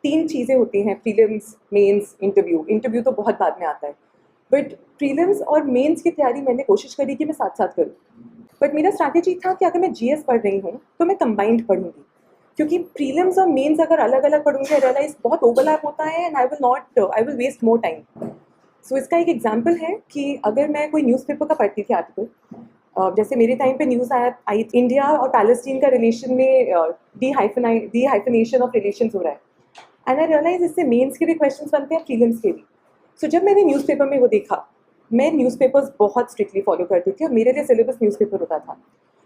3 चीज़ें होती हैं, प्रीलिम्स, मेंस, इंटरव्यू। इंटरव्यू तो बहुत बाद में आता है, बट प्रीलिम्स और मेंस की तैयारी मैंने कोशिश करी कि मैं साथ-साथ करूँ। बट मेरा स्ट्रैटेजी था कि अगर मैं जीएस पढ़ रही हूँ, तो मैं कंबाइंड पढ़ूँगी, क्योंकि प्रीलिम्स और मेंस अगर अलग-अलग पढ़ूँगी, आई रियलाइज़ बहुत ओवरलैप होता है and I will waste more time. So इसका एक एग्जाम्पल है कि अगर मैं कोई न्यूज़पेपर का पढ़ती थी आर्टिकल, जैसे मेरे टाइम पे न्यूज़ आई इंडिया और पैलेस्टीन का रिलेशन में डी हाइफनेशन ऑफ रिलेशंस हो रहा है, एंड आई रियलाइज इससे मेंस के भी क्वेश्चंस बनते हैं, प्रीलिम्स के भी। सो जब मैंने न्यूज़पेपर में वो देखा, मैं न्यूज़पेपर्स बहुत स्ट्रिक्टली फॉलो करती थी और मेरे लिए सिलेबस न्यूज़पेपर होता था।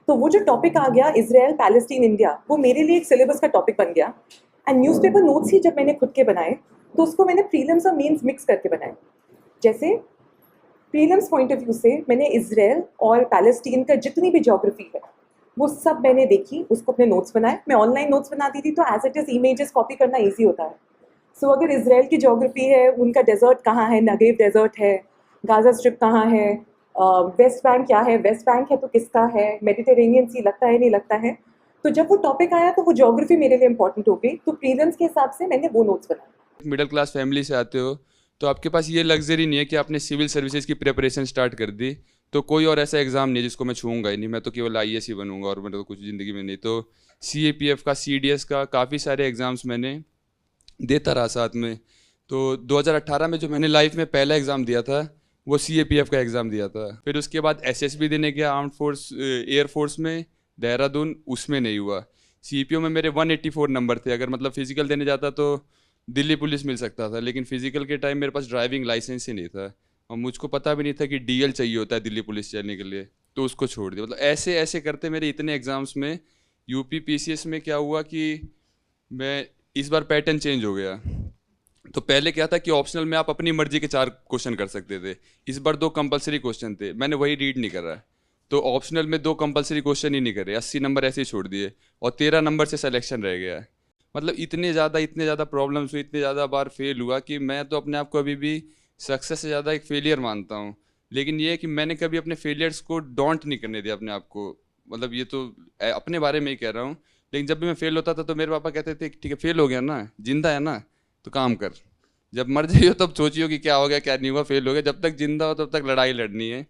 तो वो जो टॉपिक आ गया इजराइल पैलेस्टीन इंडिया, वो मेरे लिए एक सिलेबस का टॉपिक बन गया। एंड न्यूज़पेपर नोट्स ही जब मैंने खुद के बनाए, तो उसको मैंने प्रीलिम्स और मेंस मिक्स करके बनाए। जैसे प्रीलिम्स पॉइंट ऑफ व्यू से मैंने इजराइल और पैलेस्टीन का जितनी भी ज्योग्राफी है वो सब मैंने देखी, उसको अपने नोट्स बनाए। मैं ऑनलाइन नोट्स बनाती थी, तो as it is images copy करना ईजी होता है। सो अगर इजराइल की ज्योग्राफी है, उनका डेजर्ट कहाँ है, नगेव डेजर्ट है, गाजा स्ट्रिप कहाँ है, वेस्ट बैंक क्या है, वेस्ट बैंक है तो किसका है, मेडिटेरेनियन सी लगता है नहीं लगता है। तो जब वो टॉपिक आया तो वो ज्योग्राफी मेरे लिए इंपॉर्टेंट हो गई, तो प्रीलिम्स के हिसाब से मैंने वो नोट्स बनाए। मिडिल क्लास फैमिली से आते हो तो आपके पास ये लग्जरी नहीं है कि आपने सिविल सर्विसेज की प्रिपरेशन स्टार्ट कर दी, तो कोई और ऐसा एग्ज़ाम नहीं है जिसको मैं छूँगा ही नहीं, मैं तो केवल आईएएस ही बनूंगा और मेरे तो कुछ ज़िंदगी में नहीं। तो सीएपीएफ का, सीडीएस का, काफ़ी सारे एग्ज़ाम्स मैंने देता रहा साथ में। तो 2018 में जो मैंने लाइफ में पहला एग्ज़ाम दिया था वो सीएपीएफ का एग्ज़ाम दिया था। फिर उसके बाद एसएसबी देने गया, आर्म्ड फोर्स एयरफोर्स में, देहरादून, उसमें नहीं हुआ। सीपीओ में मेरे 184 नंबर थे, अगर मतलब फिजिकल देने जाता तो दिल्ली पुलिस मिल सकता था, लेकिन फिजिकल के टाइम मेरे पास ड्राइविंग लाइसेंस ही नहीं था और मुझको पता भी नहीं था कि डीएल चाहिए होता है दिल्ली पुलिस जाने के लिए, तो उसको छोड़ दिया। मतलब ऐसे ऐसे करते मेरे इतने एग्ज़ाम्स में यूपी पीसीएस में क्या हुआ कि मैं इस बार पैटर्न चेंज हो गया। तो पहले क्या था कि ऑप्शनल में आप अपनी मर्जी के 4 क्वेश्चन कर सकते थे, इस बार 2 कंपलसरी क्वेश्चन थे, मैंने वही रीड नहीं करा, तो ऑप्शनल में 2 कंपलसरी क्वेश्चन ही नहीं करे, 80 नंबर ऐसे ही छोड़ दिए और 13 नंबर से सिलेक्शन रह गया। मतलब इतने ज़्यादा प्रॉब्लम्स हुई, इतने ज़्यादा बार फेल हुआ कि मैं तो अपने आप को अभी भी सक्सेस से ज़्यादा एक फेलियर मानता हूँ। लेकिन ये है कि मैंने कभी अपने फेलियर्स को डोंट नहीं करने दिया अपने आप को। मतलब ये तो अपने बारे में ही कह रहा हूँ। लेकिन जब भी मैं फेल होता था तो मेरे पापा कहते थे ठीक है फेल हो गया ना, जिंदा है ना, तो काम कर, जब मर जाइयो तब सोचियो कि क्या हो गया क्या नहीं हुआ, फेल हो गया, जब तक जिंदा हो तब तक लड़ाई लड़नी है।